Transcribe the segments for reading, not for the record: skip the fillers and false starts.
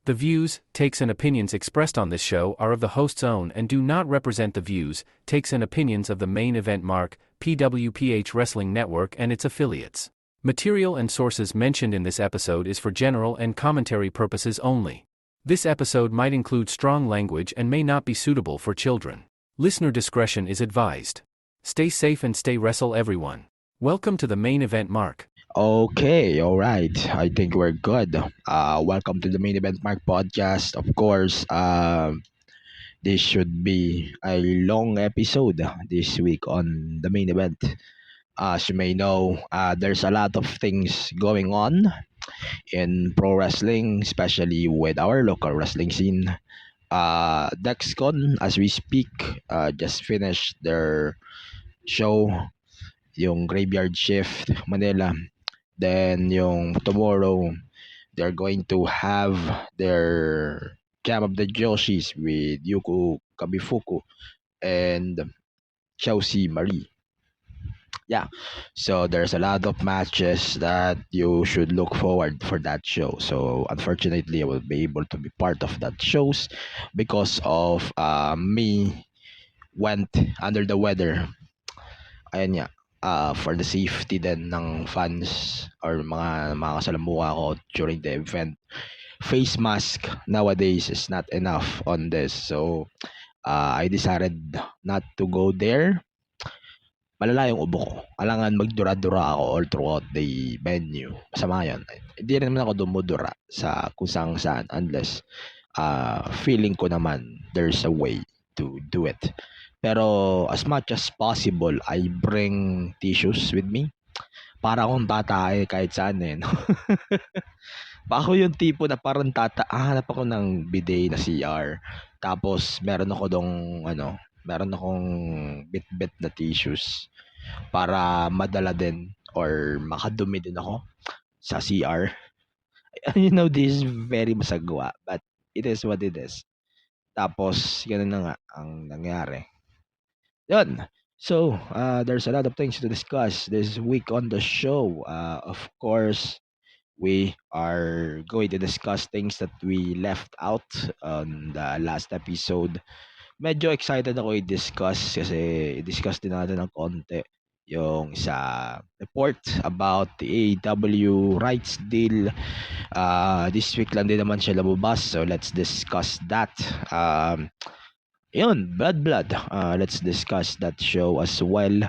The views, takes and opinions expressed on this show are of the host's own and do not represent the views, takes and opinions of the Main Event Mark, PWPH Wrestling Network and its affiliates. Material and sources mentioned in this episode is for general and commentary purposes only. This episode might include strong language and may not be suitable for children. Listener discretion is advised. Stay safe and stay wrestle everyone. Welcome to the Main Event Mark. Okay, all right. I think we're good. Welcome to the Main Event Mark podcast. Of course, this should be a long episode this week on the main event. As you may know, there's a lot of things going on in pro wrestling, especially with our local wrestling scene. Dexcon, as we speak, just finished their show, yung Graveyard Shift Manila. Then yung tomorrow, they're going to have their Jam of the Joshis with Yuko Kabifuku and Chelsea Marie. Yeah, so there's a lot of matches that you should look forward for that show. So unfortunately, I will be able to be part of that shows because of me went under the weather. Ayun nga, for the safety din ng fans or mga kasalamuha ko during the event. Face mask nowadays is not enough on this. So, I decided not to go there. Malala yung ubo ko. Alangan magdura-dura ako all throughout the venue. Masama yun. Hindi rin naman ako dumudura sa kung saan unless feeling ko naman there's a way to do it. Pero as much as possible, I bring tissues with me. Para akong tatae kahit saan eh. No? Ako yung tipo na parang hanap ako ng bidet na CR. Tapos meron akong bit-bit na tissues para madala din or makadumi din ako sa CR. You know, this is very masagwa, but it is what it is. Tapos, ganun na nga ang nangyari. Yun. So, there's a lot of things to discuss this week on the show. Of course, we are going to discuss things that we left out on the last episode. Medyo excited ako i-discuss kasi i-discuss din natin ng konti yung sa report about the AEW rights deal. This week lang din naman siya lumabas, so let's discuss that. Yun, blood. Let's discuss that show as well.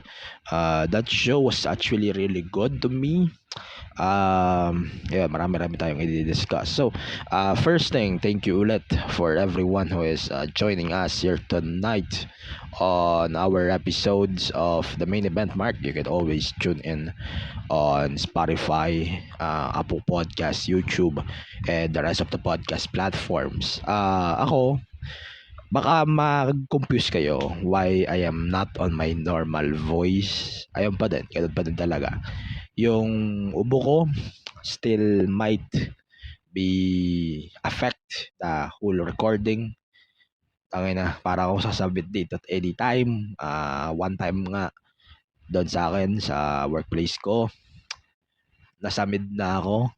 That show was actually really good to me. Yeah, marami tayong i-discuss. So, first thing, thank you ulit for everyone who is joining us here tonight on our episodes of the Main Event Mark. You can always tune in on Spotify, Apple Podcasts, YouTube, and the rest of the podcast platforms. Ako, baka mag-confuse kayo why I am not on my normal voice. Ayun pa din, ganun pa din talaga. Yung ubo ko still might be affect the whole recording. Tangina, para ako sasabit dito at any time. One time nga doon sa akin sa workplace ko, nasamid na ako.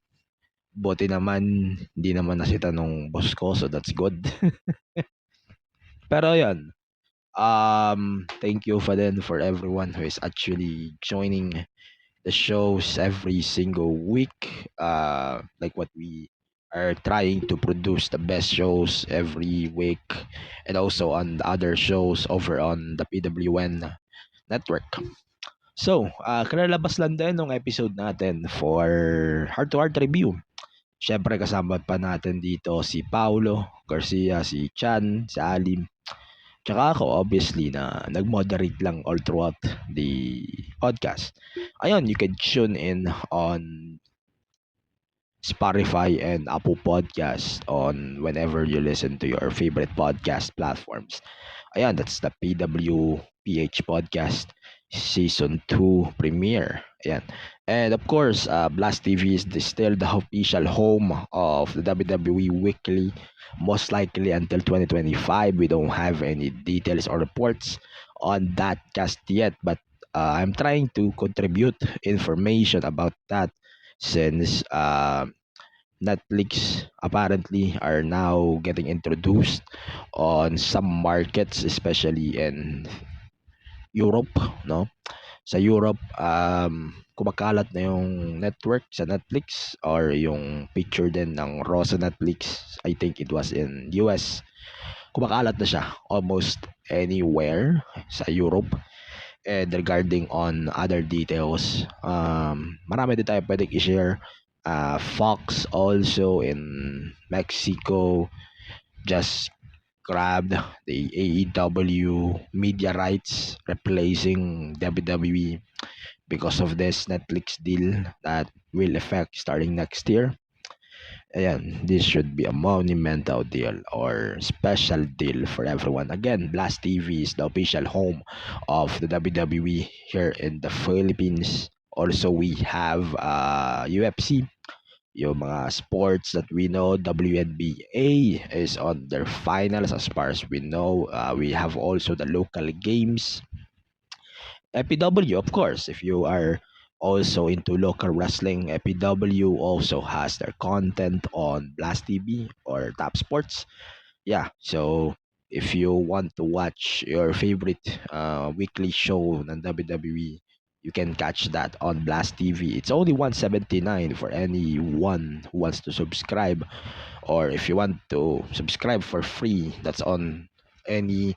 Buti naman, hindi naman nasita nung boss ko, so that's good. Pero yan, thank you for everyone who is actually joining the shows every single week. Like what we are trying to produce the best shows every week and also on the other shows over on the PWN network. So, kalalabas lang din ng episode natin for Heart to Heart review. Syempre kasama pa natin dito si Paulo Garcia, si Chan, si Alim, tsaka ako obviously na nag-moderate lang all throughout the podcast. Ayun, you can tune in on Spotify and Apple Podcast on whenever you listen to your favorite podcast platforms. Ayan, that's the PWPH Podcast Season 2 premiere. Ayan. And of course, Blast TV is still the official home of the WWE Weekly. Most likely until 2025. We don't have any details or reports on that just yet. But I'm trying to contribute information about that since Netflix apparently are now getting introduced on some markets, especially in Europe, no? Sa Europe, kumakalat na yung network sa Netflix or yung picture din ng Raw sa Netflix. I think it was in US. Kumakalat na siya almost anywhere sa Europe. And regarding on other details, marami din tayo pwedeng i-share. Fox also in Mexico just grabbed the AEW media rights, replacing WWE because of this Netflix deal that will affect starting next year. Ayan, this should be a monumental deal or special deal for everyone. Again, Blast TV is the official home of the WWE here in the Philippines. Also, we have UFC, yung mga sports that we know. WNBA is on their finals as far as we know. We have also the local games. PW, of course, if you are also into local wrestling, PW also has their content on Blast TV or Top Sports. Yeah, so if you want to watch your favorite weekly show ng WWE, you can catch that on Blast TV. It's only 179 for anyone who wants to subscribe, or if you want to subscribe for free, that's on any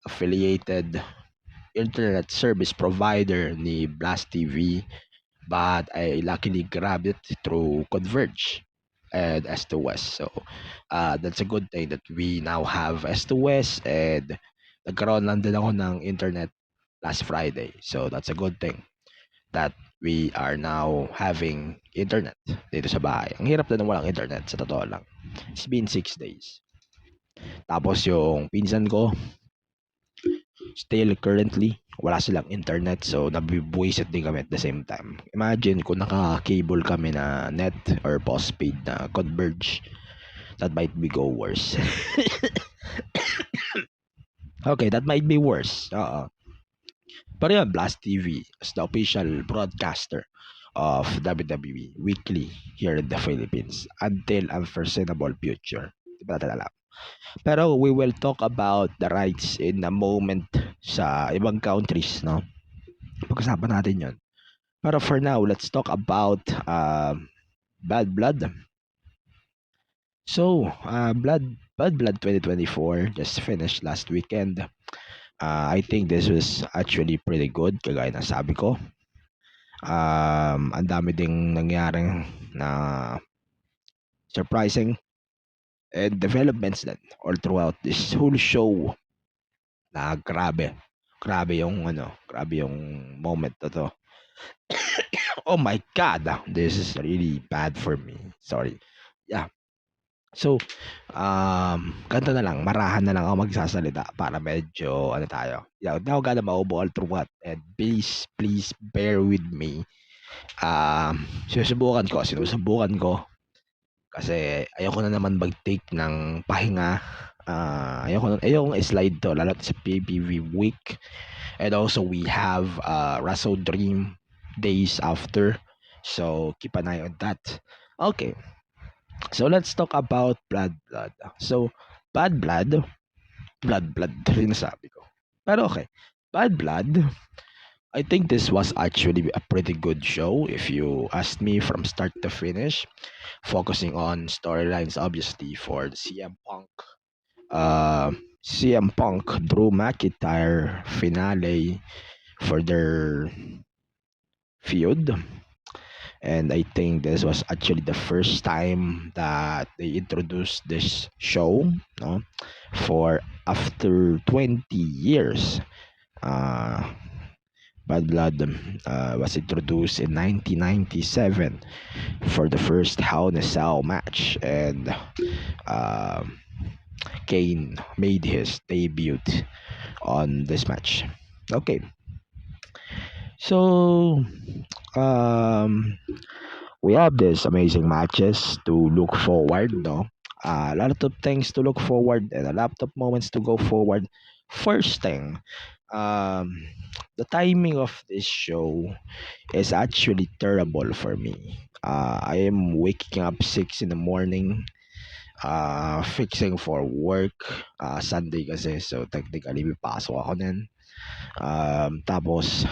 affiliated internet service provider ni Blast TV, but I luckily grabbed it through Converge and S2S. So that's a good thing that we now have S2S, and nagkaroon lang din ako ng internet last Friday. So that's a good thing that we are now having internet dito sa bahay. Ang hirap na walang internet, sa totoo lang. It's been 6 days. Tapos yung pinsan ko, still currently, wala silang internet, so nabibuisit din kami at the same time. Imagine kung naka-cable kami na net or postpaid na Converge, that might be go worse. Okay, that might be worse. Pero yun, Blast TV is the official broadcaster of WWE weekly here in the Philippines until unforeseeable future. Di ba natin alam? Pero we will talk about the rights in a moment sa ibang countries, no? Pag-usapan natin yun. Pero for now, let's talk about Bad Blood. So, Bad Blood 2024 just finished last weekend. I think this was actually pretty good, kagaya ng sabi ko. Ang dami ding nangyaring na surprising and developments din all throughout this whole show. Na grabe yung moment na to. Oh my God, this is really bad for me. Sorry. Yeah. So, ganito na lang, marahan na lang ako magsasalita para medyo, tayo. Yeah, hindi ako gana maubo all through what. And please bear with me. Sinusubukan ko. Kasi ayoko na naman mag-take ng pahinga. Ayoko slide to, lalo sa PPV week. And also, we have Wrestle Dream days after. So, keep an eye on that. Okay. So, let's talk about Bad Blood. So, Bad Blood rin sabi ko. Pero okay. Bad Blood, I think this was actually a pretty good show if you ask me from start to finish. Focusing on storylines, obviously, for the CM Punk, Drew McIntyre finale for their feud. And I think this was actually the first time that they introduced this show, no? For after 20 years. Bad Blood was introduced in 1997 for the first Hell in a Cell match, and Kane made his debut on this match. Okay. So, we have these amazing matches to look forward, no? A lot of things to look forward and a lot of moments to go forward. First thing, the timing of this show is actually terrible for me. I am waking up 6 in the morning, fixing for work. Sunday kasi, so technically may pasok ako nun. Tapos,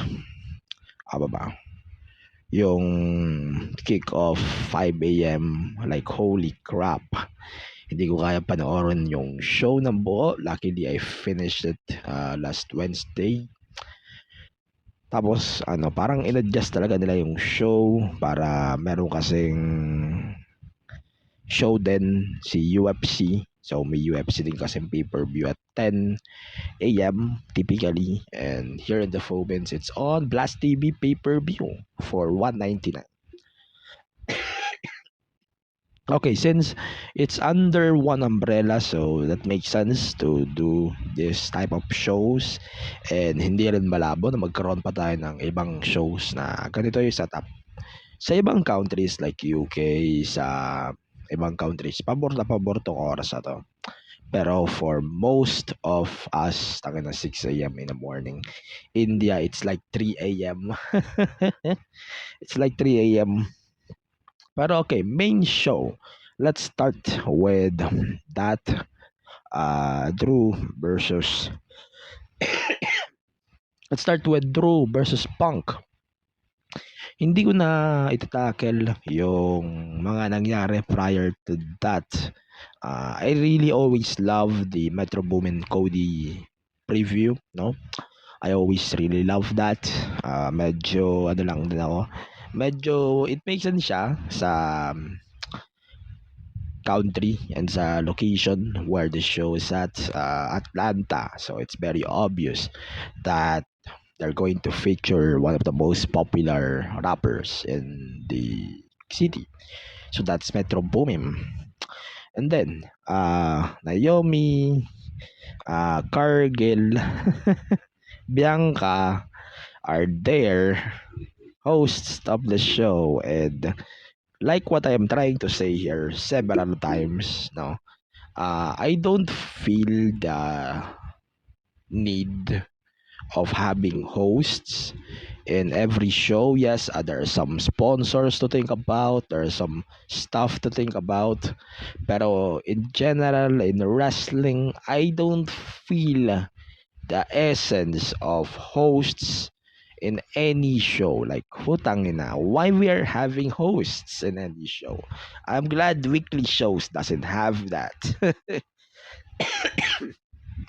ano ba? Yung kick off 5 a.m. Like, holy crap. Hindi ko kaya panoorin yung show ng buo. Luckily, I finished it last Wednesday. Tapos, parang in-adjust talaga nila yung show para meron kasing show din si UFC. So, may UFC din kasing pay-per-view at 10 a.m. typically. And here in the Philippines, it's on Blast TV pay-per-view for $199. Okay, since it's under one umbrella, so that makes sense to do this type of shows. And hindi rin malabo na magkaroon pa tayo ng ibang shows na ganito yung setup. Sa ibang countries like UK, sa ibang countries, pabor na pabor tong oras na to. Pero for most of us, taga na 6 a.m. in the morning. India, it's like 3 a.m. It's like 3 a.m. Pero okay, main show. Let's start with that Drew versus Let's start with Drew versus Punk. Hindi ko na itatakel yung mga nangyari prior to that. I really always love the Metro Boomin Cody preview, no? I always really love that. Medyo lang din ako. Medyo it makes sense siya sa country and sa location where the show is at, Atlanta. So it's very obvious that they're going to feature one of the most popular rappers in the city. So that's Metro Boomin. And then Naomi, Cargill, Bianca are there, hosts of the show, and like what I am trying to say here several times, no, I don't feel the need of having hosts in every show. Yes, there are some sponsors to think about, there are some stuff to think about, pero in general, in wrestling, I don't feel the essence of hosts in any show. Like, putang ina, why we are having hosts in any show? I'm glad weekly shows doesn't have that.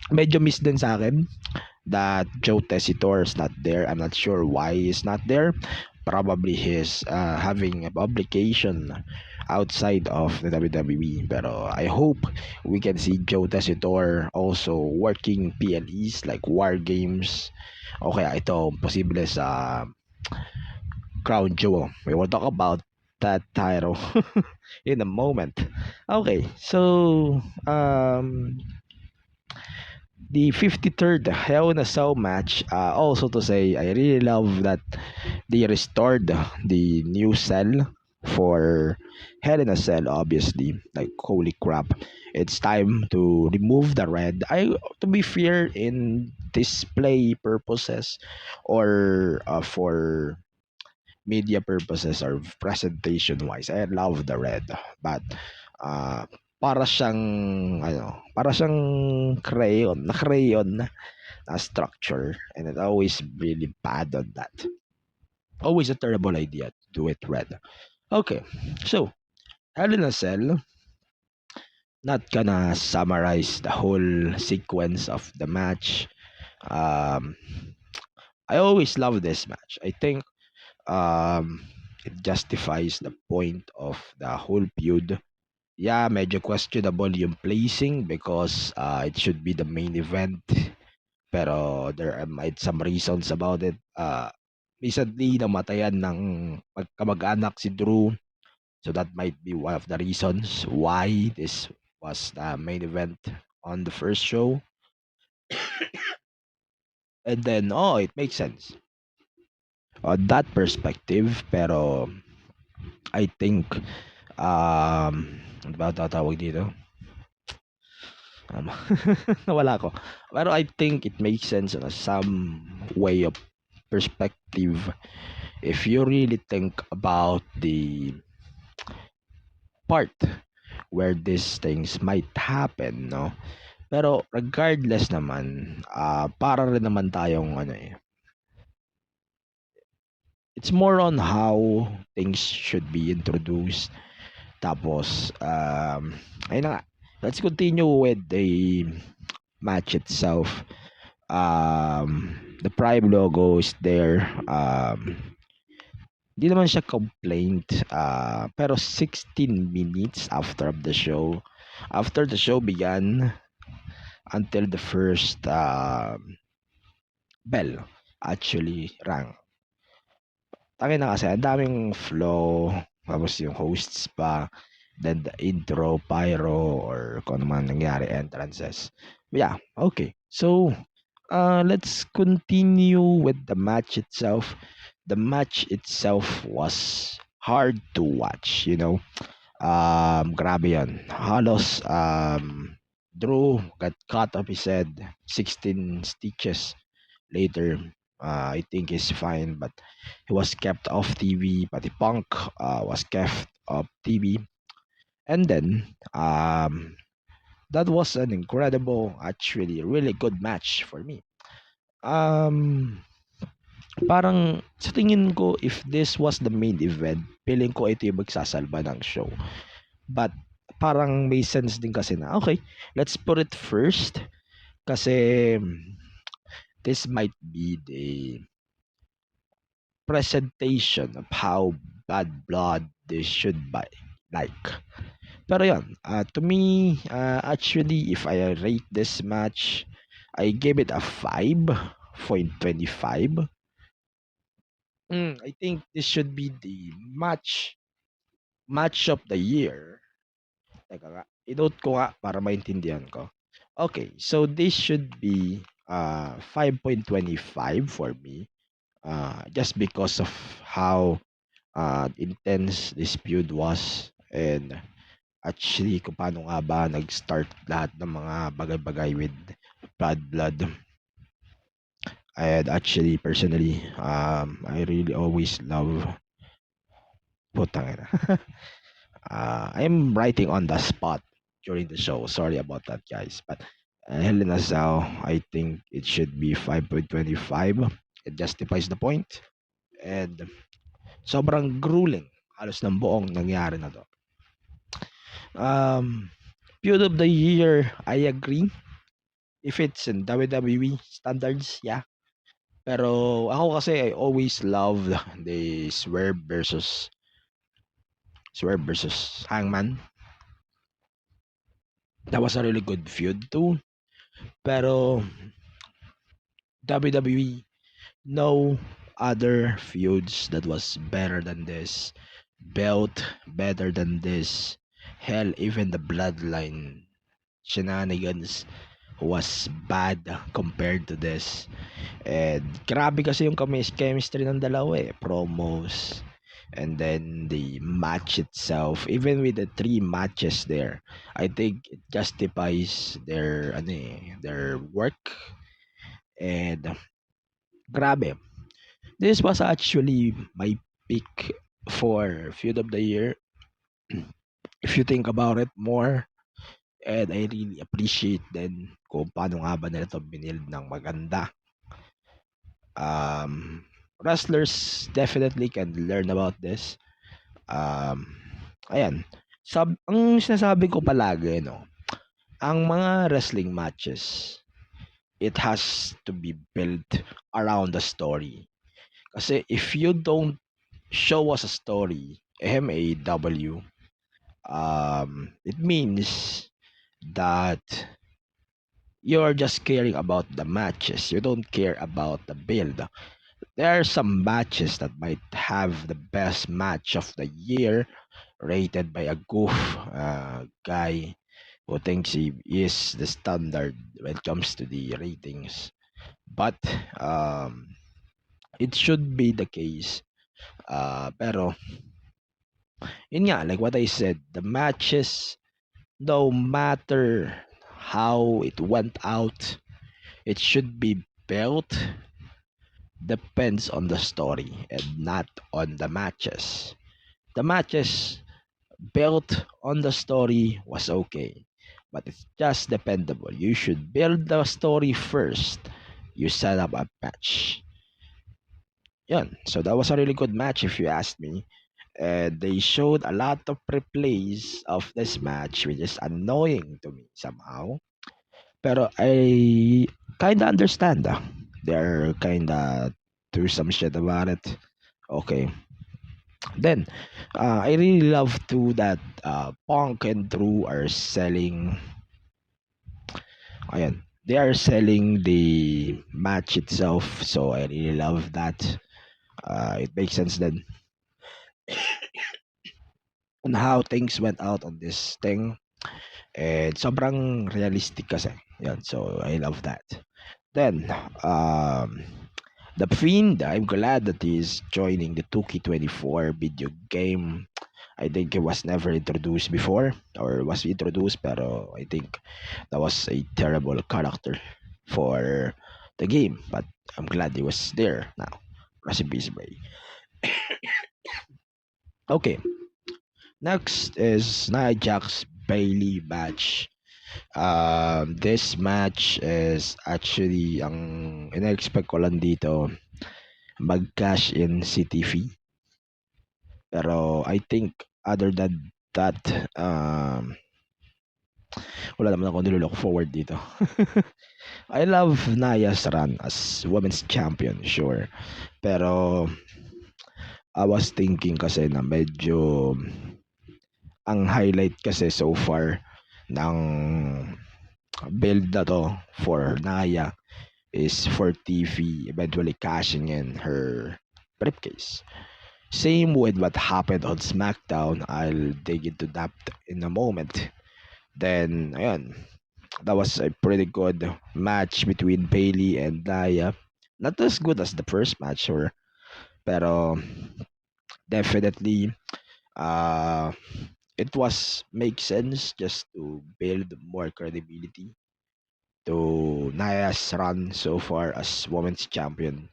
Medyo miss din sa akin that Joe Tessitore is not there. I'm not sure why he's not there. Probably he's having a publication outside of the WWE. Pero I hope we can see Joe Tessitore also working PLEs like War Games. Okay, ito posible sa Crown Jewel. We will talk about that title in a moment. Okay, so the 53rd Hell in a Cell match. Also to say, I really love that they restored the new cell for Hell in a Cell. Obviously, like, holy crap, it's time to remove the red. To be fair, in display purposes or for media purposes or presentation wise, I love the red, but para siyang crayon na structure, and it always really bad on that. Always a terrible idea to do it red. Okay, so Hell in a Cell, not gonna summarize the whole sequence of the match. I always love this match. I think it justifies the point of the whole feud. Yeah, medyo questionable yung placing because it should be the main event. Pero there might some reasons about it. Recently, namatayan ng kamag-anak si Drew. So that might be one of the reasons why this was the main event on the first show. And then, it makes sense on that perspective. Pero I think ano ba tatawag dito? Nawala ko. Pero I think it makes sense on some way of perspective if you really think about the part where these things might happen, no? Pero regardless naman, para rin naman tayong it's more on how things should be introduced. Tapos, ayun na nga, let's continue with the match itself. The Prime logo is there. Hindi naman siya complaint. Pero 16 minutes after the show began, until the first bell actually rang. Tangin na kasi, ang daming flow, tapos yung hosts pa, then the intro, pyro, or kung ano man nangyari, entrances. But yeah, okay. So, let's continue with the match itself. The match itself was hard to watch, Grabe yan. Halos, Drew got cut off his head, 16 stitches later. I think he's fine, but he was kept off TV. Pati Punk was kept off TV. And then, that was an incredible, actually, really good match for me. Parang sa tingin ko, if this was the main event, feeling ko ito yung magsasalba ng show. But parang may sense din kasi na, okay, let's put it first. Kasi this might be the presentation of how bad blood this should be like. Pero yun, to me, actually, if I rate this match, I give it a 5.25. I think this should be the match of the year. Teka nga, i-note ko nga para maintindihan ko. Okay, so this should be 5.25 for me. Just because of how intense this feud was, and actually kung paano nga ba nag-start lahat ng mga bagay-bagay with bad blood. And actually, personally, I really always love putang ina. I'm writing on the spot during the show. Sorry about that, guys. But Hell in a Cell, I think it should be 5.25. It justifies the point. And sobrang grueling halos ng buong nangyari na to. Feud of the year, I agree. If it's in WWE standards, yeah. Pero ako kasi, I always love the Swerve versus Hangman. That was a really good feud too. Pero WWE, no other feuds that was better than this. Belt better than this. Hell, even the Bloodline shenanigans was bad compared to this. And grabe kasi yung chemistry ng dalawa promos, and then the match itself, even with the 3 matches there, I think it justifies their work. And grabe, this was actually my pick for feud of the year. If you think about it more, and I really appreciate then kung paano nga ba nila ito binild ng maganda. Wrestlers definitely can learn about this. Ayan. Ang sinasabi ko palagi, ang mga wrestling matches, it has to be built around the story. Kasi if you don't show us a story, MAW, it means that you're just caring about the matches. You don't care about the build. There are some matches that might have the best match of the year, rated by a goof guy who thinks he is the standard when it comes to the ratings. But it should be the case. Pero yun nga, like what I said, the matches, no matter how it went out, it should be built depends on the story and not on the matches. The matches built on the story was okay, but it's just dependable. You should build the story first. You set up a match. Yun. So that was a really good match if you ask me. And they showed a lot of replays of this match, which is annoying to me somehow. Pero I kinda understand. They're kinda do some shit about it. Okay. Then, I really love too that Punk and Drew are selling. Ayan, they are selling the match itself. So I really love that. It makes sense then on how things went out on this thing. And sobrang realistic kasi. Yan, so I love that. Then, the Fiend, I'm glad that he's joining the 2K24 video game. I think it was never introduced before, or was introduced, pero I think that was a terrible character for the game. But I'm glad he was there now. Rest in peace, Bray. Okay, next is Nia Jax Bailey match. This match is actually ang in-expect ko lang dito mag-cash in si TV. Pero I think other than that, wala naman ako nilook forward dito. I love Naya's run as women's champion, sure. Pero I was thinking kasi na medyo ang highlight kasi so far ng build na to for Naya is for TV eventually cashing in her briefcase. Same with what happened on SmackDown. I'll dig into that in a moment. Then, ayun, that was a pretty good match between Bailey and Nia. Not as good as the first match, sure, pero definitely, uh, it was make sense just to build more credibility to Naya's run so far as women's champion.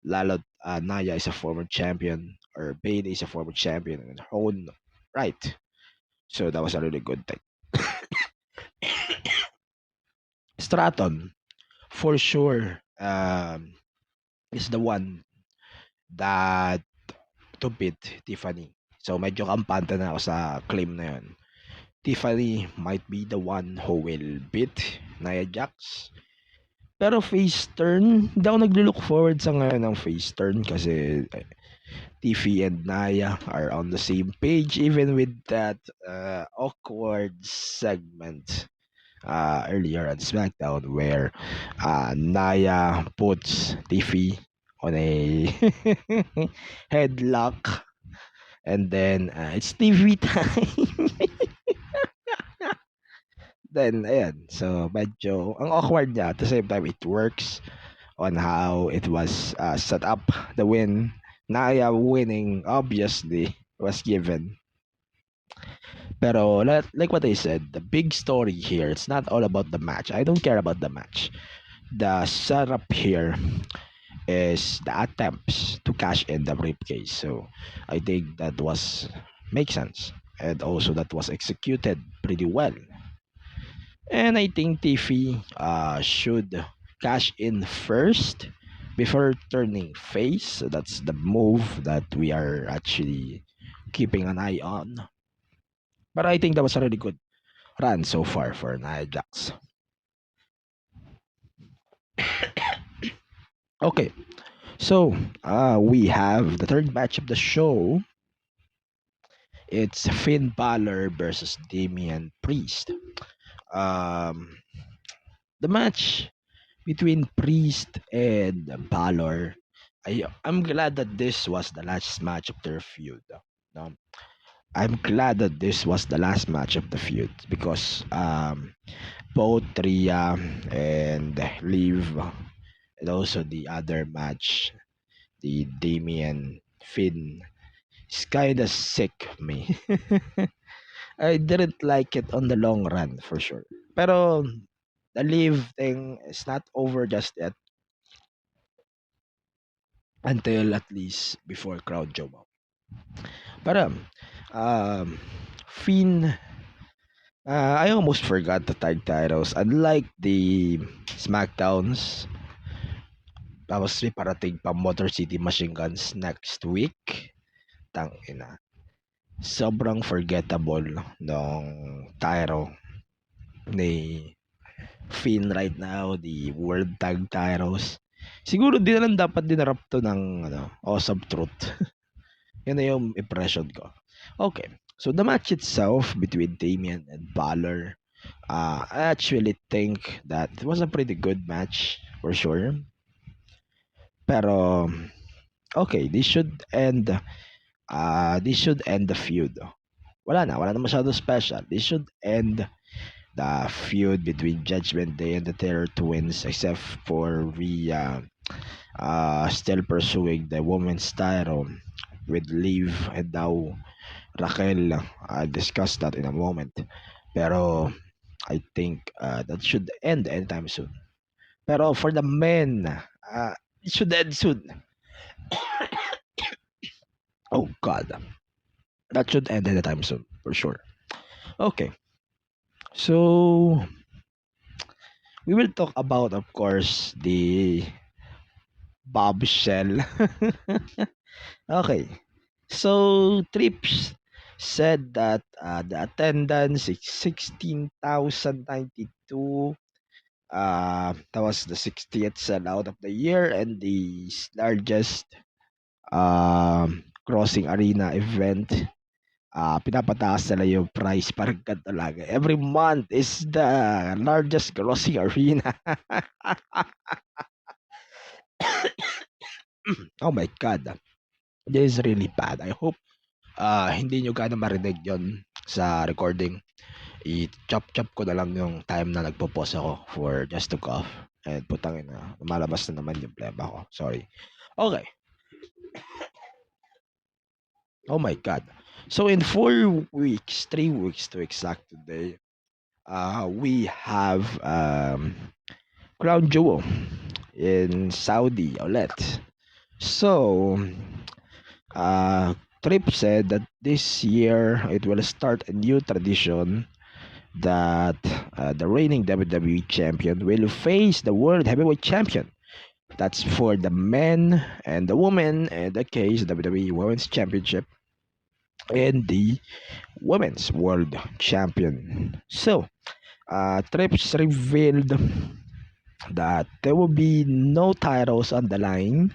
Lalo, Naya is a former champion, or Bailey is a former champion in her own right. So that was a really good thing. Stratton, for sure, is the one that to beat Tiffany. So medyo kampante na ako sa claim na yun. Tiffany might be the one who will beat Nia Jax. Pero face turn, hindi ako naglo-look forward sa ngayon ng face turn kasi Tiffy and Naya are on the same page even with that awkward segment earlier on SmackDown where Naya puts Tiffy on a headlock and then it's TV time. Then, ayan. So, medyo, ang awkward niya. At the same time, it works on how it was set up. The win. Naya winning, obviously, was given. Pero, like what I said, the big story here, it's not all about the match. I don't care about the match. The setup here is the attempts to cash in the briefcase. So, I think that was, makes sense. And also, that was executed pretty well. And I think Tiffy should cash in first before turning face. So that's the move that we are actually keeping an eye on. But I think that was a really good run so far for Nia Jax. Okay, so we have the third match of the show. It's Finn Balor versus Damian Priest. The match between Priest and Balor, I'm glad that this was the last match of their feud. No? I'm glad that this was the last match of the feud because both Rhea and Liv and also the other match, the Damian Finn, is kind of sick of me. I didn't like it on the long run for sure. Pero the Liv thing is not over just yet until at least before Crown Jewel. But um, Finn, I almost forgot the tag titles. Unlike the SmackDowns, tapos may parating pa Motor City Machine Guns next week. Tang ina. Sobrang forgettable nung title ni Finn right now, the World Tag Titles. Siguro di na lang dapat dinarap to ng Awesome Truth. Yun na yung impression ko. Okay. So the match itself between Damian and Balor, I actually think that it was a pretty good match for sure. Pero okay, this should end the feud. Wala na masyado special. This should end the feud between Judgment Day and the Terror Twins, except for the still pursuing the women's title with Liv and now Raquel. I'll discuss that in a moment. Pero I think that should end anytime soon. Pero for the men, it should end soon. Oh God, that should end anytime soon for sure. Okay, so we will talk about, of course, the bombshell. Okay, so Trips said that the attendance is 16,092. That was the 60th sellout of the year and the largest crossing arena event. Pinapataas nila yung price, parang ganito talaga. Every month is the largest crossing arena. Oh my God. This is really bad. I hope hindi nyo gano'ng marinig yon sa recording. I-chop-chop ko na lang yung time na nagpo-pause ako for just to cough. And putangin na, lumalabas na naman yung pleba ko. Sorry. Okay. Oh my God. So in 4 weeks, 3 weeks to exact today, we have Crown Jewel in Saudi ulit. So, Trip said that this year it will start a new tradition that the reigning WWE champion will face the World Heavyweight Champion. That's for the men and the women, in that case, WWE Women's Championship and the Women's World Champion. So, Trips revealed that there will be no titles on the line,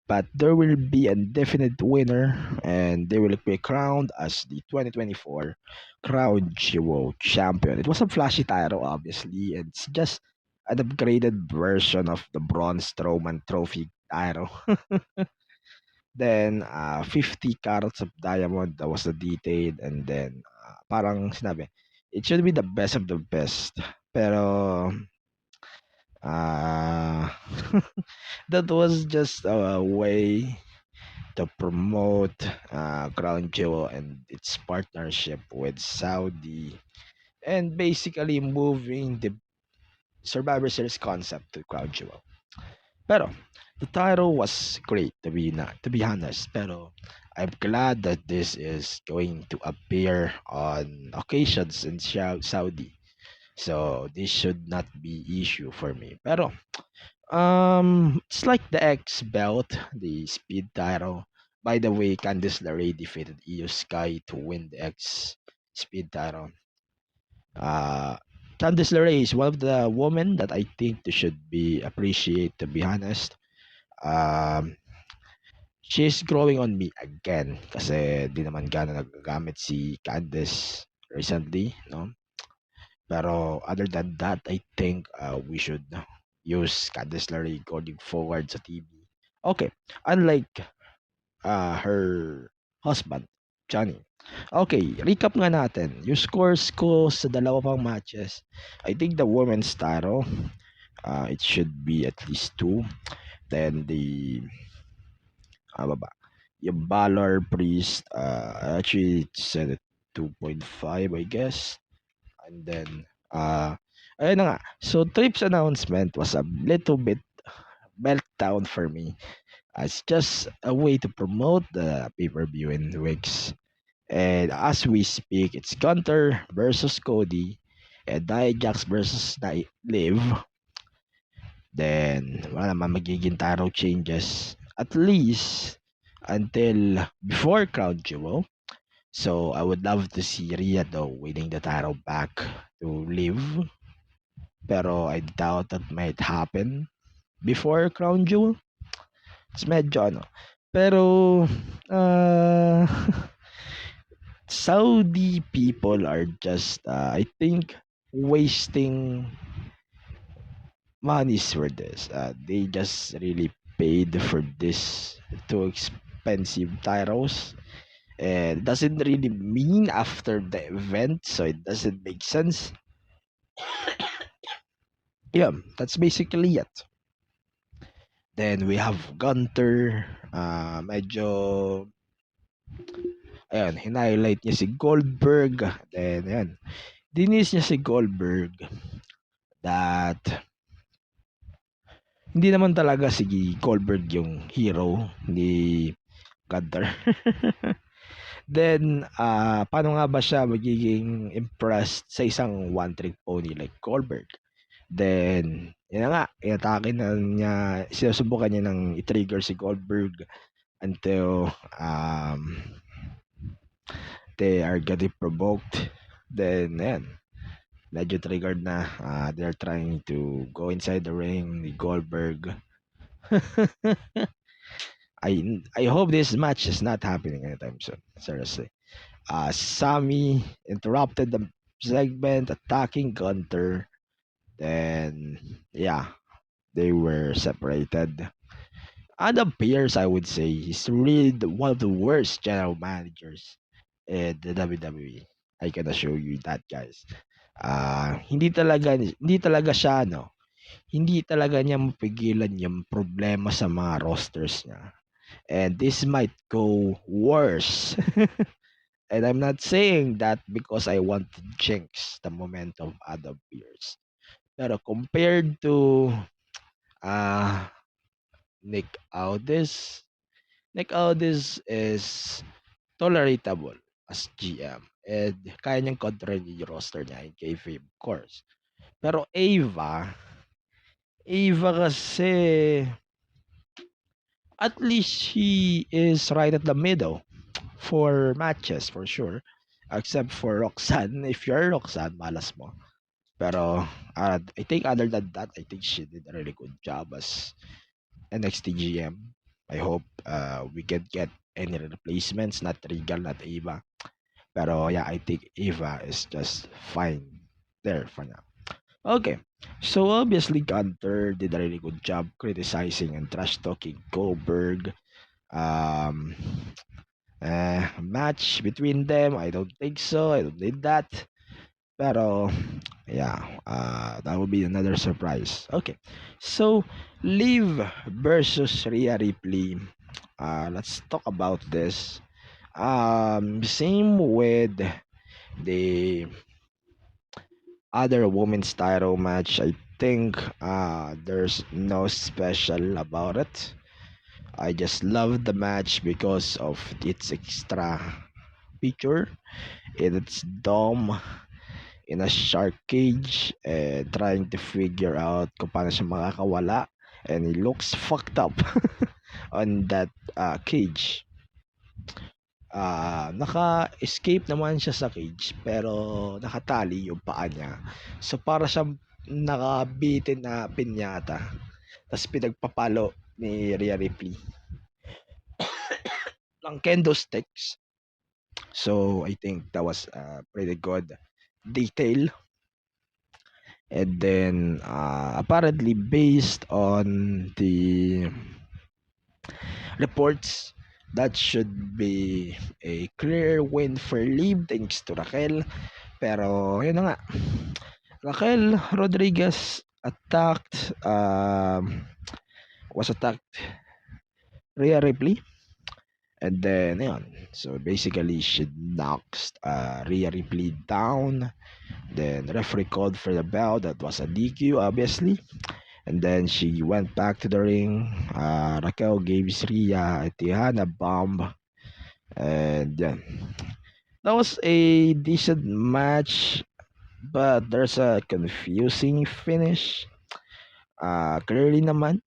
but there will be a definite winner, and they will be crowned as the 2024 Crown Jewel Champion. It was a flashy title, obviously. It's just an upgraded version of the Braun Strowman Trophy title. Then, 50 carats of diamond, that was the detail, and then, parang sinabi, it should be the best of the best. Pero, uh, that was just a way to promote Crown Jewel and its partnership with Saudi, and basically moving the Survivor Series concept to Crown Jewel. Pero the title was great, to be honest. Pero I'm glad that this is going to appear on occasions in Saudi. So this should not be issue for me. Pero it's like the X belt, the speed title. By the way, Candice LeRae defeated Io Sky to win the X speed title. Candice LeRae is one of the women that I think they should be appreciated, to be honest. She's growing on me again kasi di naman gano'n nagagamit si Candice recently, no? Pero other than that, I think we should use Candice LeRae going forward sa TV. Okay, unlike her husband, Johnny. Okay, recap nga natin. Yung scores ko sa dalawa pang matches, I think the women's title, it should be at least 2. Then the yung Balor Priest, I actually said it 2.5, I guess. And then, ayun na nga. So, Trip's announcement was a little bit meltdown for me. It's just a way to promote the pay-per-view in weeks. And as we speak, it's Gunter versus Cody and Nia Jax versus Liv. Then, wala naman magiging title changes. At least, until before Crown Jewel. So, I would love to see Rhea though winning the title back to Liv. Pero I doubt that might happen before Crown Jewel. It's medyo ano. Pero, uh, Saudi people are just, I think, wasting monies for this. They just really paid for this too expensive titles. And it doesn't really mean after the event, so it doesn't make sense. Yeah, that's basically it. Then we have Gunter. Medyo, ayun, hinighlight niya si Goldberg. Then, ayun, dinis niya si Goldberg that hindi naman talaga si Goldberg yung hero ni Gunter. Then, paano nga ba siya magiging impressed sa isang one-trick pony like Goldberg? Then, yun na nga, inatake na niya, sinusubukan niya ng i-trigger si Goldberg until they are getting provoked. Then, ayan, medyo triggered na. They're trying to go inside the ring ni Goldberg. I hope this match is not happening anytime soon. Seriously. Sammy interrupted the segment, attacking Gunter. Then, yeah, they were separated. Adam Pearce, I would say, is really one of the worst general managers in the WWE. I can assure you that, guys. Hindi talaga siya, no? Hindi talaga niya mapigilan yung problema sa mga rosters niya. And this might go worse. And I'm not saying that because I want to jinx the momentum of Adam Pearce. Pero compared to Nick Aldis, Nick Aldis is tolerable as GM. And kaya niyang control yung roster niya in kayfabe, of course. Pero Ava kasi, at least she is right at the middle for matches, for sure. Except for Roxanne. If you're Roxanne, malas mo. Pero, I think other than that, I think she did a really good job as NXT GM. I hope we can get any replacements, not Regal, not Ava. Pero yeah, I think Ava is just fine there for now. Okay, so obviously Gunter did a really good job criticizing and trash talking Goldberg. Match between them, I don't think so. I don't need that. Pero yeah, that would be another surprise. Okay, so Liv versus Rhea Ripley. Let's talk about this. Same with the other women's title match. I think there's no special about it. I just love the match because of its extra feature. It's Dom in a shark cage trying to figure out kung paano siya makakawala, and he looks fucked up on that cage. Naka-escape naman siya sa cage pero nakatali yung paa niya. So para siyang nakabitin na pinyata. Tapos pinagpapalo ni Rhea Ripley ng kendo sticks. So I think that was a pretty good detail. And then apparently based on the reports, that should be a clear win for Liv thanks to Raquel. Pero yun na nga, Raquel Rodriguez was attacked Rhea Ripley. And then yun, so basically she knocks Rhea Ripley down. Then referee called for the bell. That was a DQ, obviously. And then she went back to the ring. Raquel gave Rhea a Tihana bomb. And yeah, that was a decent match, but there's a confusing finish. Clearly naman,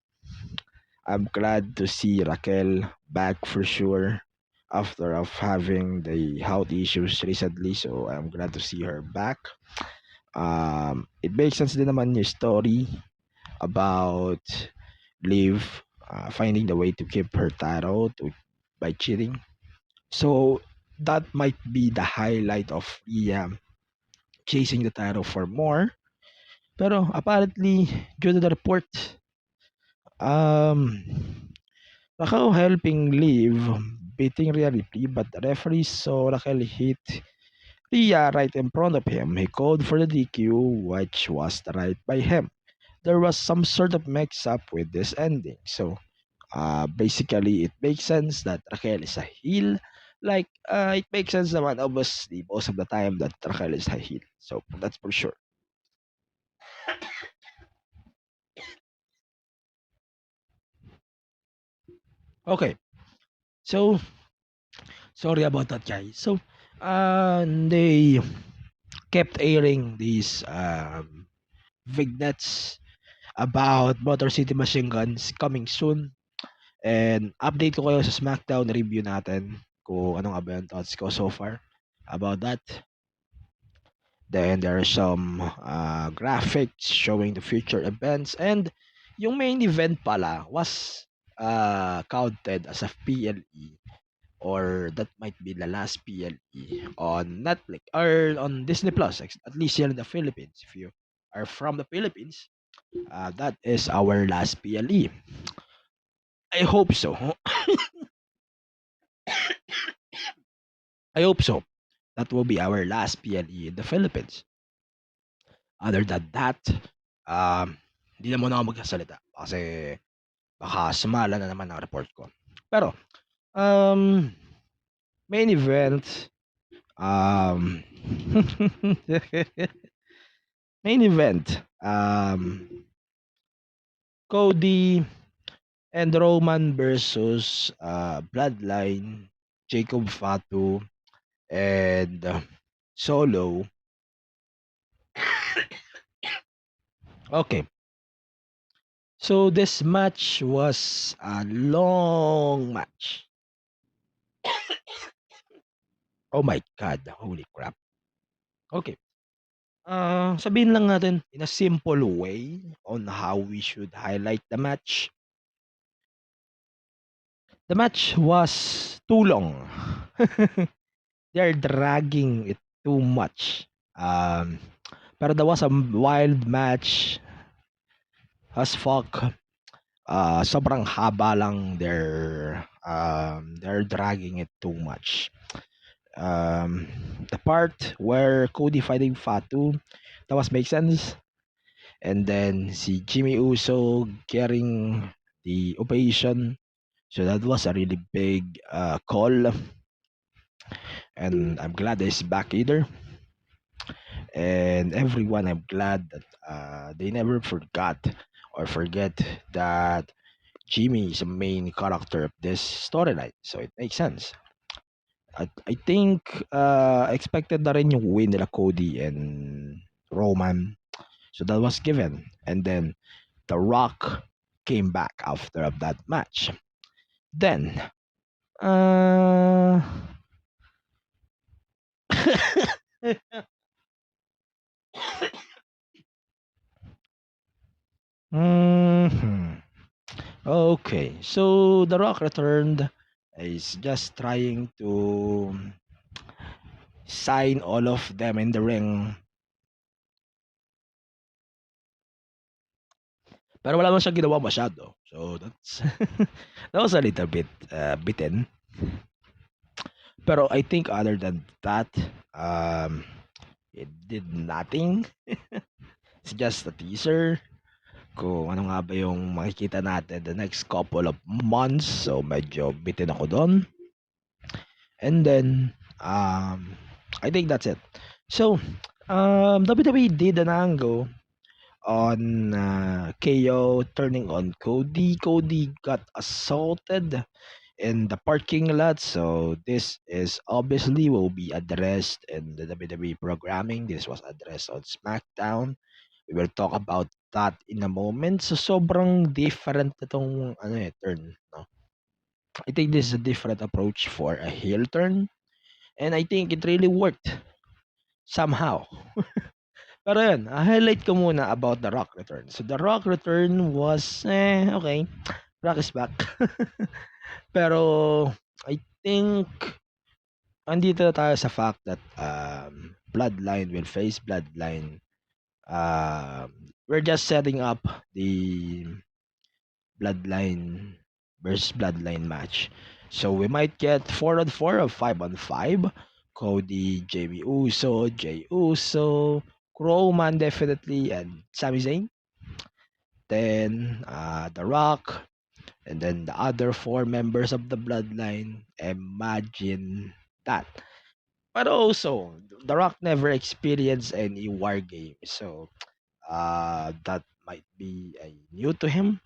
I'm glad to see Raquel back for sure after of having the health issues recently. So I'm glad to see her back. It makes sense din naman yung story about Liv finding the way to keep her title by cheating. So that might be the highlight of Rhea chasing the title for more. Pero apparently, due to the report, um, Raquel helping Liv beating Rhea Ripley, but the referee saw Raquel hit Rhea right in front of him. He called for the DQ, which was the right by him. There was some sort of mix-up with this ending. So, basically, it makes sense that Raquel is a heel. Like, it makes sense naman, obviously, most of the time that Raquel is a heel. So, that's for sure. Okay. So, sorry about that, guys. So, they kept airing these vignettes about Motor City Machine Guns coming soon. And update ko kayo sa SmackDown review natin kung ano nga ba yung thoughts ko so far about that. Then there are some graphics showing the future events, and yung main event pala was counted as a PLE, or that might be the last PLE on Netflix or on Disney Plus, at least here in the Philippines. If you are from the Philippines, that is our last PLE. I hope so. I hope so. That will be our last PLE in the Philippines. Other than that, hindi na muna ako magsasalita kasi baka sumala na naman ang report ko. Pero, main event, main event, Cody and Roman versus Bloodline, Jacob Fatu, and Solo. Okay. So this match was a long match. Oh my God, holy crap. Okay. Sabihin lang natin in a simple way on how we should highlight the match. The match was too long. They're dragging it too much. Pero there was a wild match as fuck. Sobrang haba lang, they're dragging it too much. The part where Cody fighting Fatu, that was make sense. And then si Jimmy Uso getting the ovation. So that was a really big call. And I'm glad he's back either. And everyone, I'm glad that they never forgot or forget that Jimmy is a main character of this storyline. So it makes sense. I think expected na rin yung win nila Cody and Roman. So that was given. And then The Rock came back after of that match. Then Okay, so The Rock returned. Is just trying to sign all of them in the ring. Pero wala man siya ginawa masyado. So that's that was a little bit bitten. Pero I think other than that, it did nothing. It's just a teaser kung ano nga ba yung makikita natin the next couple of months. So medyo bitin ako doon. And then I think that's it. So WWE did an angle on KO turning on Cody. Cody got assaulted in the parking lot. So this is obviously will be addressed in the WWE programming. This was addressed on SmackDown. We will talk about that in a moment. So sobrang different itong turn. No? I think this is a different approach for a heel turn. And I think it really worked somehow. Pero yun, highlight ko muna about The Rock return. So The Rock return was, okay. Rock is back. Pero I think andito na tayo sa fact that Bloodline will face Bloodline. We're just setting up the Bloodline versus Bloodline match. So we might get 4-on-4 or 5-on-5. Cody, Jamie Uso, Jay Uso, Roman definitely, and Sami Zayn. Then The Rock, and then the other 4 members of the Bloodline. Imagine that. But also, The Rock never experienced any war game, so that might be new to him.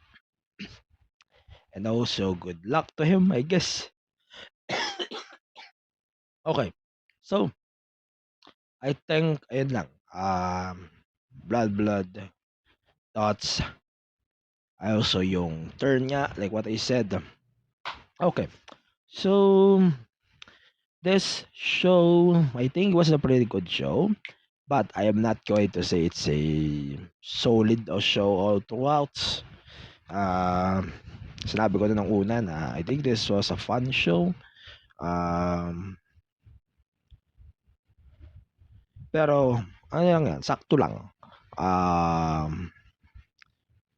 And also, good luck to him, I guess. Okay, so I think ayun lang. Blood thoughts. Also yung turn niya, like what I said. Okay, so this show, I think, was a pretty good show. But I am not going to say it's a solid show all throughout. Sinabi ko na ng una na I think this was a fun show. Pero ano lang yan, sakto lang.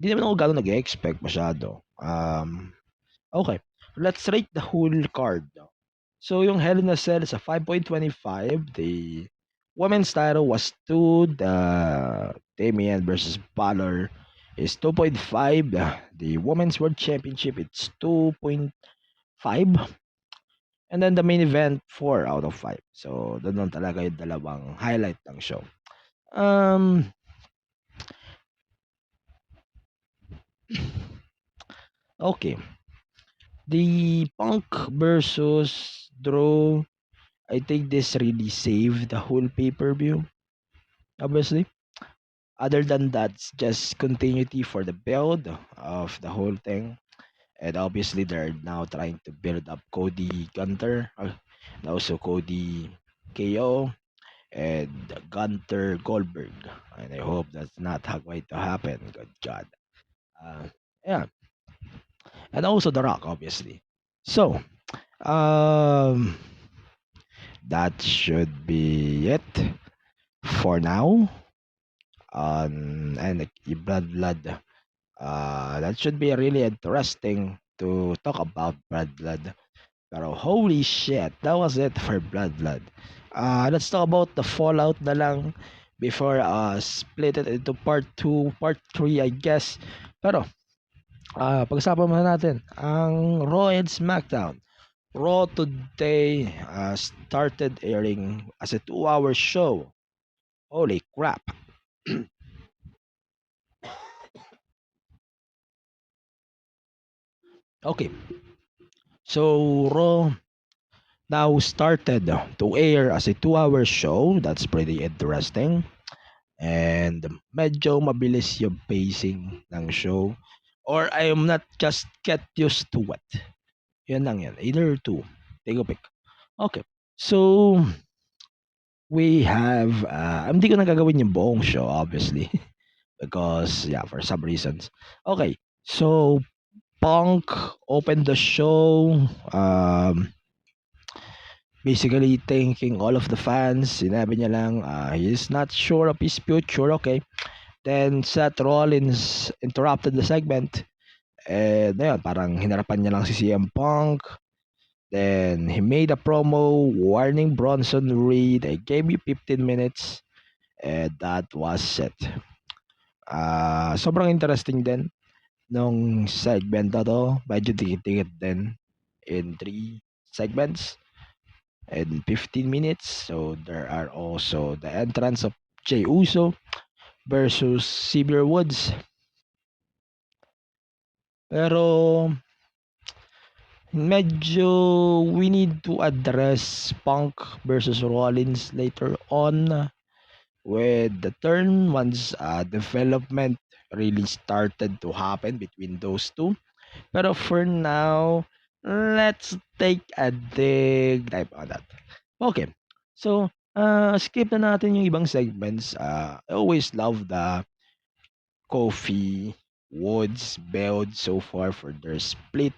Hindi naman ako gano'n nag-expect masyado. Okay, let's rate the whole card. So yung Hell in a Cell is a 5.25. The women's title was 2. The Damian versus Balor is 2.5. The Women's World Championship, it's 2.5. And then the main event, 4 out of 5. So, doon lang talaga yung dalawang highlight ng show. Okay. The Punk versus Drew, I think this really saved the whole pay-per-view. Obviously. Other than that, it's just continuity for the build of the whole thing. And obviously, they're now trying to build up Cody Gunter, and also Cody KO, and Gunter Goldberg. And I hope that's not going to happen. Good God. Yeah. And also The Rock, obviously. So, that should be it for now. And Blood. That should be really interesting to talk about Blood. Pero holy shit, that was it for Blood. Let's talk about the fallout na lang before split it into part 2, part 3, I guess. Pero pag-usapan muna natin ang Raw and SmackDown. Raw today started airing as a 2-hour show. Holy crap. Okay. So Raw now started to air as a 2-hour show. That's pretty interesting. And medyo mabilis yung pacing ng show. Or I am not just get used to it. Yan lang yan. Either two. Take a pick. Okay. So, we have, hindi ko na gagawin yung buong show, obviously. Because, yeah, for some reasons. Okay. So, Punk opened the show. Basically thanking all of the fans. Sinabi niya lang, he's not sure of his future. Okay. Then, Seth Rollins interrupted the segment. And, ayun, parang hinarapan niya lang si CM Punk. Then, he made a promo warning Bronson Reed. I gave you 15 minutes. And that was it. Sobrang interesting din nung segment na to. Medyo dikit-dikit din in 3 segments and 15 minutes. So, there are also the entrance of Jey Uso. versus Xavier Woods. Pero medyo we need to address Punk versus Rollins later on with the turn once development really started to happen between those two. Pero for now, let's take a dig dive on that. Okay. So, skip na natin yung ibang segments. I always love the Kofi, Woods, build so far for their split.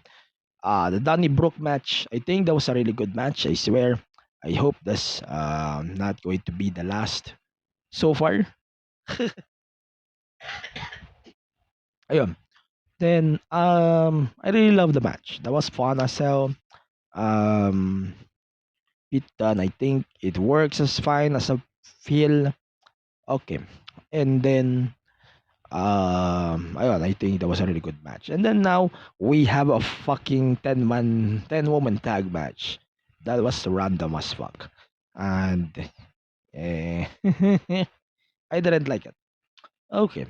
The Danny Brook match, I think that was a really good match. I swear. I hope that's not going to be the last so far. Ayun. Then, I really love the match. That was fun as hell. Um, it done. I think it works as fine as a feel. Okay. And then, ayun, I think that was a really good match. And then now, we have a fucking 10-woman tag match. That was random as fuck. And, eh, I didn't like it. Okay.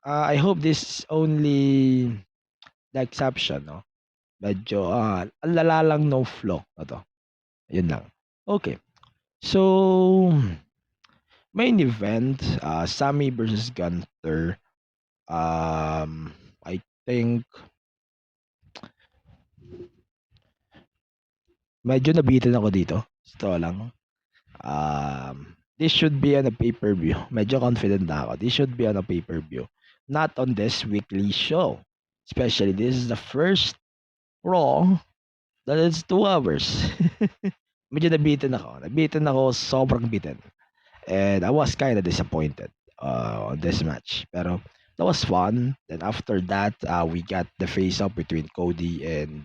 I hope this is only the exception, no? Medyo, ang lala lang no flow na to. Yun lang. Okay. So, main event, Sammy versus Gunther. I think medyo nabitin ako dito. Ito lang. This should be on a pay-per-view. Medyo confident na ako. This should be on a pay-per-view. Not on this weekly show. Especially, this is the first Raw that is 2 hours. Medyo nabitin ako. Nabitin ako, sobrang bitin. And I was kind of disappointed on this match. Pero that was fun. Then after that, we got the face-off between Cody and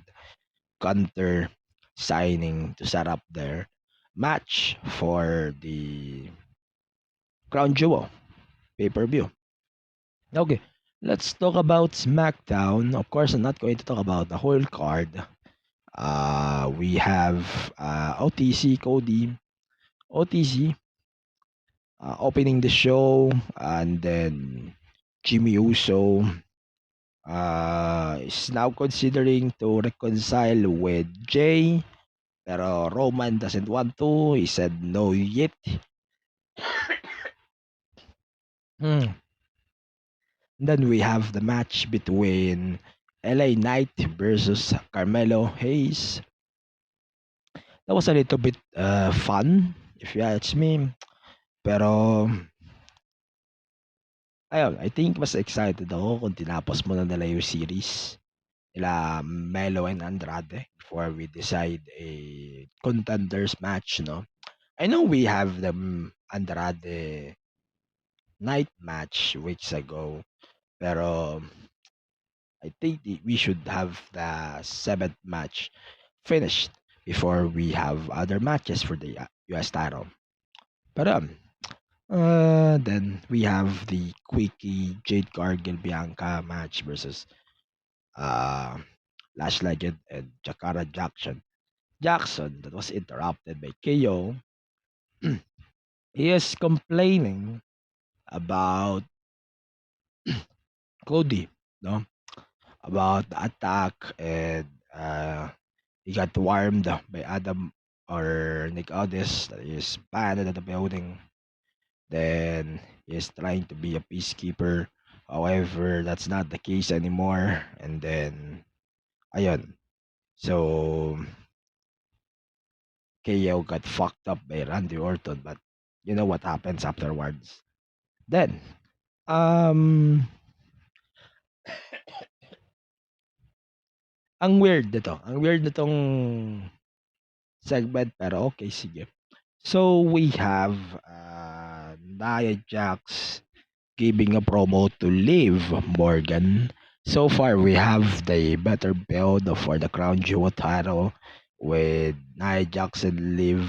Gunther signing to set up their match for the Crown Jewel pay-per-view. Okay, let's talk about SmackDown. Of course, I'm not going to talk about the whole card. We have OTC Cody, OTC opening the show, and then Jimmy Uso is now considering to reconcile with Jay, pero Roman doesn't want to. He said no yet. Then we have the match between LA Knight versus Carmelo Hayes. That was a little bit fun, if you ask me. Pero, ayun, I think mas excited ako kung tinapos muna nila yung series nila Melo and Andrade before we decide a contenders match, no? I know we have the Andrade night match weeks ago, pero I think we should have the 7th match finished before we have other matches for the US title. But then we have the Quickie Jade Cargill Bianca match versus Lash Legend and Jakara Jackson. Jackson that was interrupted by KO. He is complaining about Cody, no? About the attack, and he got warmed by Adam or Nick Aldis that is banned at the building. Then he's trying to be a peacekeeper. However, that's not the case anymore. And then, ayun. So, KO got fucked up by Randy Orton, but you know what happens afterwards. Then, ang weird nito. Ang weird nitong segment, pero okay, sige. So, we have Nia Jax giving a promo to Liv Morgan. So far, we have the better build for the Crown Jewel title with Nia Jax and Liv.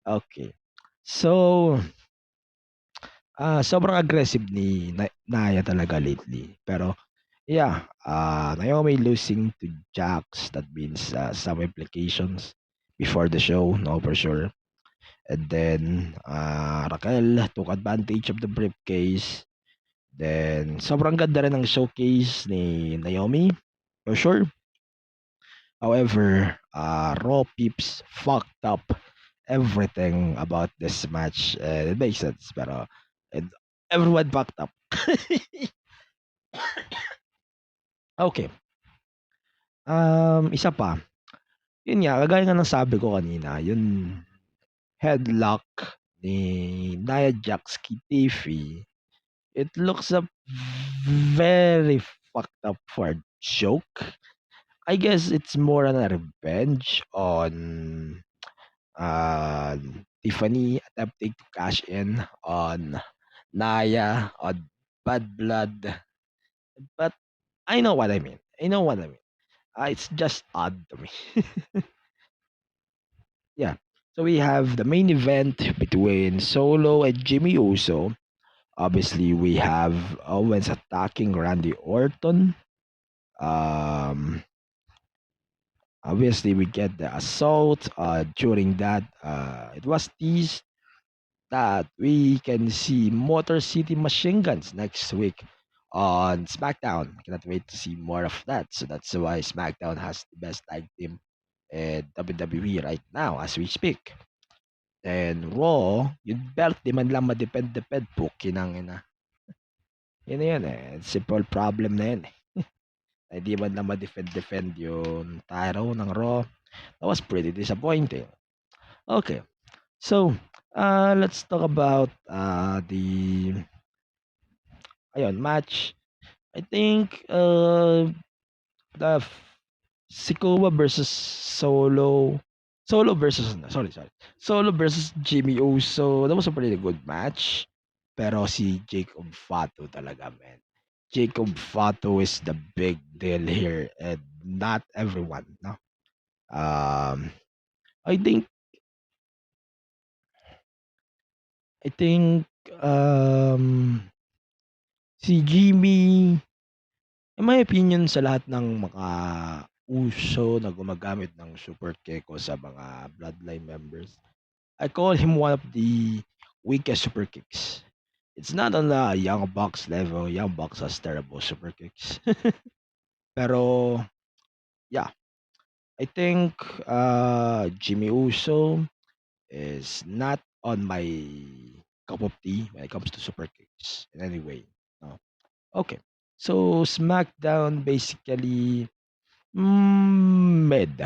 Okay. So, sobrang aggressive ni Nia talaga lately. Pero, yeah, Naomi losing to Jax, that means some implications before the show, no, for sure. And then Raquel took advantage of the briefcase. Then sobrang ganda rin ng showcase ni Naomi, for sure. However, Raw peeps fucked up everything about this match. It makes sense, pero it, everyone fucked up. Okay. Isa pa. Yun nga, kagaya nga ng sabi ko kanina, yung headlock ni Nia Jax kay Tiffy, it looks up very fucked up for a joke. I guess it's more on a revenge on Tiffany attempting to cash in on Naya on Bad Blood. But I know what I mean. It's just odd to me. Yeah. So we have the main event between Solo and Jimmy Uso. Obviously, we have Owens attacking Randy Orton. Obviously, we get the assault. During that, it was teased that we can see Motor City Machine Guns next week on SmackDown. I cannot wait to see more of that. So that's why SmackDown has the best tag team in WWE right now as we speak. And Raw, yung belt, di man lang madepend-depend, pukinang ina. Yun na yun eh. Simple problem na yun eh. Hindi man lang ma-defend yung title ng Raw. That was pretty disappointing. Okay. So, let's talk about the match. I think the Sikoa versus Solo versus Solo versus Jimmy Uso. That was a pretty good match. Pero si Jacob Fatu talaga, man. Jacob Fatu is the big deal here, and not everyone, no. I think si Jimmy, in my opinion, sa lahat ng mga Uso na gumagamit ng super keko sa mga bloodline members, I call him one of the weakest super kicks. It's not on the Young Bucks level. Young Bucks has terrible super kicks. Pero, yeah. I think Jimmy Uso is not on my cup of tea when it comes to super kicks in any way. No. Okay. So, SmackDown basically mid.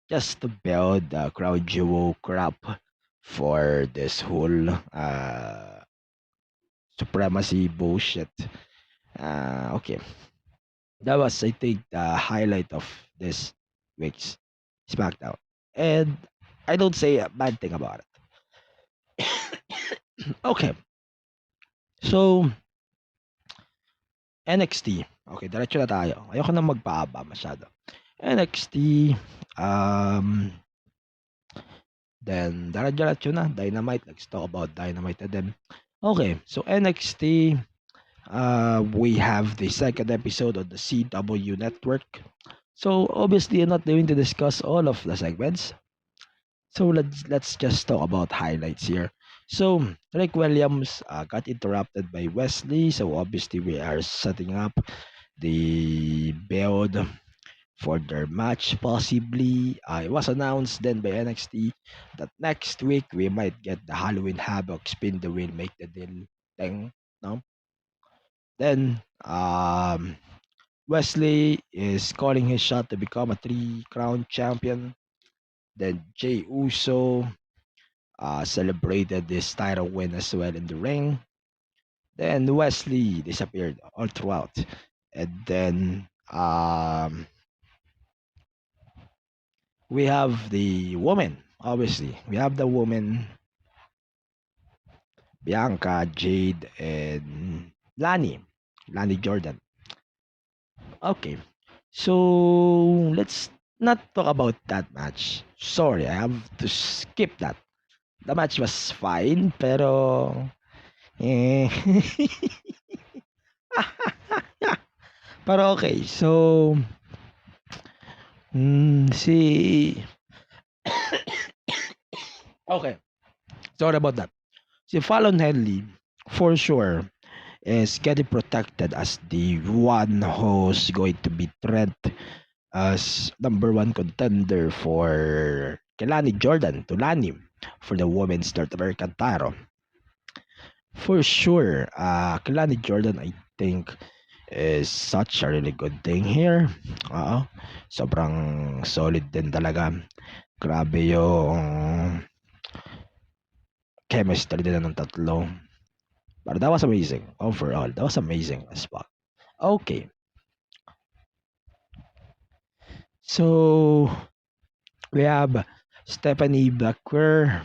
Just to build the crowd jewel crap for this whole supremacy bullshit. Okay. That was, I think, the highlight of this week's SmackDown. And I don't say a bad thing about it. Okay. So, NXT. Okay, diretso na tayo. Ayoko na magpaaba masyado. NXT, then diretso na, Dynamite. Let's talk about Dynamite and then. Okay, so NXT, we have the second episode of the CW network. So obviously I'm not going to discuss all of the segments. So let's just talk about highlights here. So Rick Williams got interrupted by Wesley. So obviously we are setting up the build for their match possibly. It was announced then by NXT that next week we might get the Halloween Havoc spin the wheel, make the deal thing. No? Then Wesley is calling his shot to become a 3-crown champion. Then Jey Uso celebrated this title win as well in the ring. Then Wesley disappeared all throughout. And then we have the woman, obviously. We have the woman, Bianca, Jade, and Lani Jordan. Okay, so let's not talk about that match. Sorry, I have to skip that. The match was fine, pero pero okay, so si okay. Sorry about that. Si Fallon Henley, for sure, is getting protected as the one who's going to be threat as number one contender for Kelani Jordan, Tulani, for the women's North American title. For sure, Kelani Jordan, I think, is such a really good thing here. Sobrang solid din talaga. Grabe yung chemistry nila ng tatlo. But that was amazing. Overall, that was amazing as fuck. Okay. So, we have Stephanie Blackwer.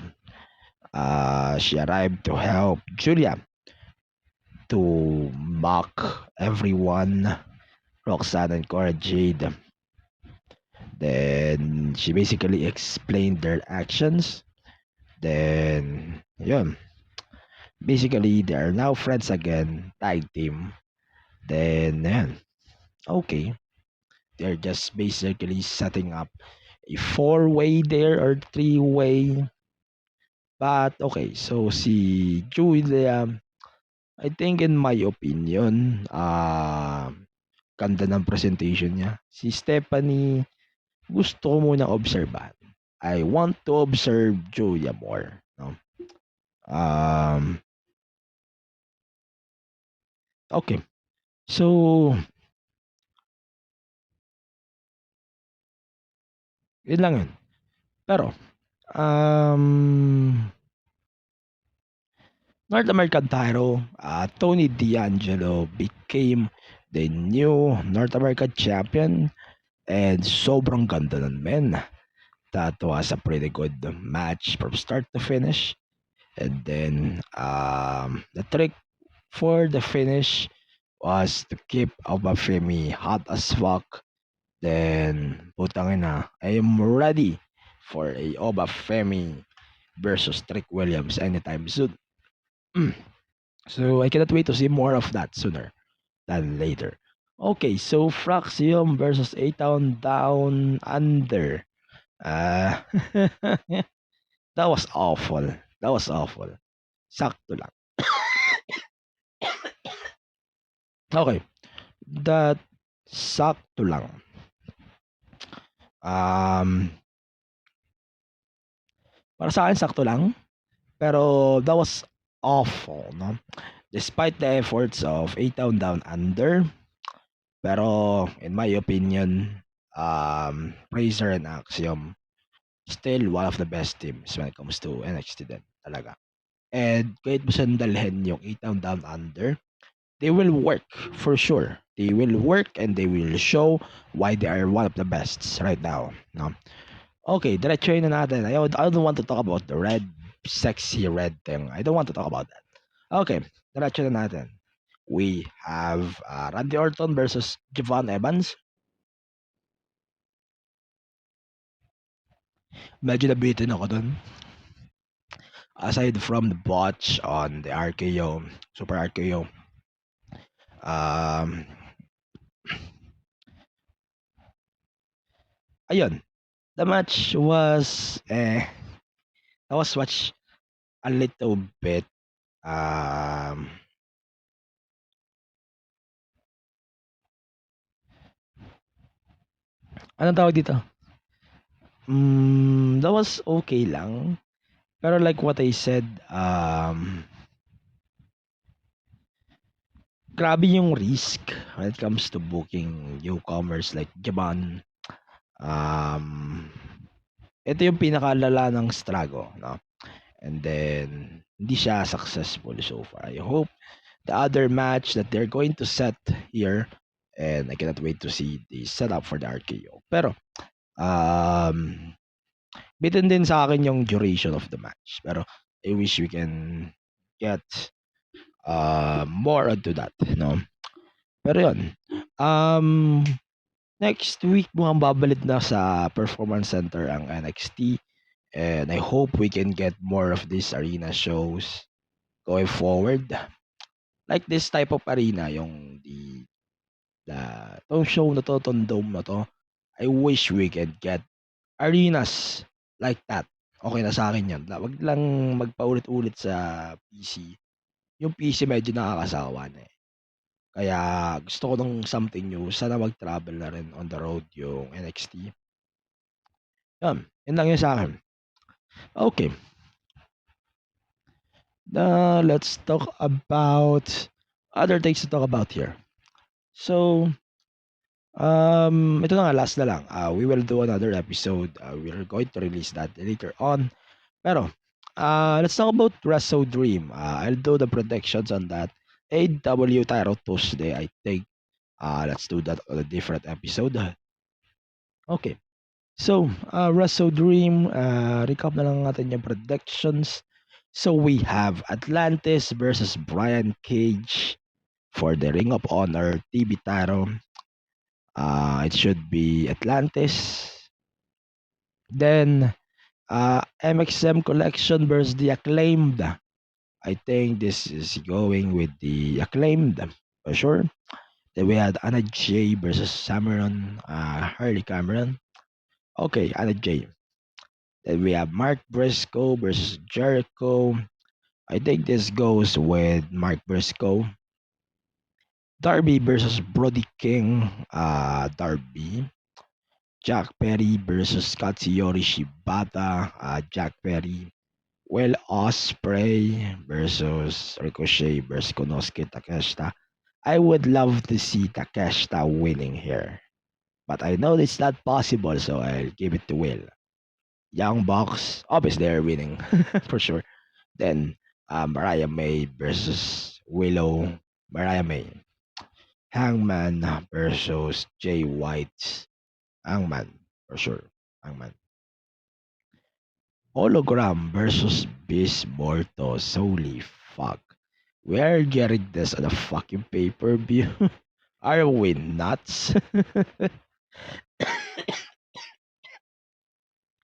She arrived to help Julia to mock everyone, Roxanne and Cora Jade. Then, she basically explained their actions. Then, yun. Basically, they are now friends again, tag team. Then, yan. Okay. They're just basically setting up a four-way there or three-way. But, okay. So, si Julia, I think in my opinion, ganda ng presentation niya. Si Stephanie, gusto ko munang obserbahan. I want to observe Julia more. No? Okay. So, yun lang yun. Pero, North American title, Tony D'Angelo became the new North American champion and sobrang ganda nun, men. That was a pretty good match from start to finish. And then, the trick for the finish was to keep Obafemi hot as fuck. Then, putang ina, I am ready for a Obafemi versus Trick Williams anytime soon. So, I cannot wait to see more of that sooner than later. Okay, so Fraxium versus A-Town Down Under. That was awful. That was awful. Sakto lang. Okay. That sakto lang. Para sa akin, sakto lang. Pero that was awful, no? Despite the efforts of A-Town Down Under. Pero, in my opinion, Razor and Axiom still one of the best teams when it comes to NXT din talaga. And kahit mo sandalhin yung A-Town Down Under, they will work for sure. They will work and they will show why they are one of the best right now. No? Okay, diretsuhin na natin. I don't want to talk about the red, sexy red thing. I don't want to talk about that. Okay, diretsuhin na natin. We have Randy Orton versus Javon Evans. Medyo nabitin ako dun. Aside from the botch on the RKO, Super RKO, ayun, the match was I was watched a little bit anong tawag dito? That was okay lang. Pero like what I said, grabe yung risk when it comes to booking newcomers like Japan. Ito yung pinakalala ng struggle, no? And then, hindi siya successful so far. I hope the other match that they're going to set here, and I cannot wait to see the setup for the RKO. Pero, bitin din sa akin yung duration of the match. Pero, I wish we can get more onto that, no? Pero yun, next week mukhang babalik na sa Performance Center ang NXT. And I hope we can get more of these arena shows going forward. Like this type of arena, yung tong show na to, tong dome na to, I wish we can get arenas like that. okay na sa akin yun. Wag lang magpaulit-ulit sa PC. Yung PC medyo nakakasawa na eh. Kaya gusto ko ng something new. Sana mag-travel na rin on the road yung NXT. Yun lang yun sa akin. Okay. Let's talk about other things to talk about here. So, ito na nga, last na lang. We will do another episode. We're going to release that later on. Pero, let's talk about Wrestle Dream. I'll do the predictions on that. AW Tyro Tuesday, I think. Let's do that on a different episode. Okay. So, Wrestle Dream, recap na lang natin yung predictions. So, we have Atlantis versus Brian Cage for the Ring of Honor TV title. It should be Atlantis. Then, MXM Collection versus the Acclaimed. I think this is going with the Acclaimed for sure. Then we had Anna Jay versus Harley Cameron. Okay, Anna Jay. Then we have Mark Briscoe versus Jericho. I think this goes with Mark Briscoe. Darby versus Brody King. Darby. Jack Perry versus Katsuyori Shibata. Jack Perry. Will Ospreay versus Ricochet versus Konosuke Takeshita. I would love to see Takeshita winning here. But I know it's not possible, so I'll give it to Will. Young Bucks, obviously they're winning for sure. Then Mariah May versus Willow. Mariah May. Hangman versus Jay White. Hangman for sure. Hangman. Hologram versus Beast Mortos. Holy fuck. We are getting this on a fucking pay-per-view. Are we nuts?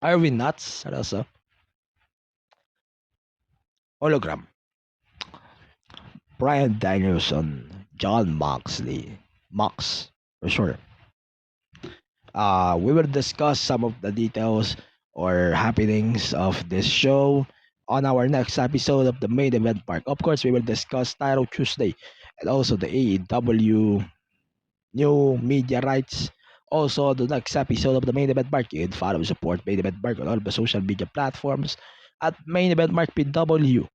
Are we nuts? Also, Hologram. Bryan Danielson, John Moxley. Mox, for sure. We will discuss some of the details or happenings of this show on our next episode of the Main Event Park. Of course, we will discuss Tyro Tuesday and also the AEW new media rights. Also, the next episode of the Main Event Mark, you can follow support Main Event Mark on all the social media platforms at Main Event Mark PW.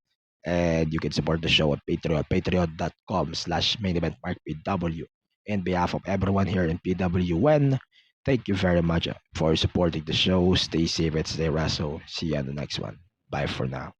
And you can support the show at Patreon, patreon.com/Main Event Mark PW. In behalf of everyone here in PWN, thank you very much for supporting the show. Stay safe and stay wrestle. See you on the next one. Bye for now.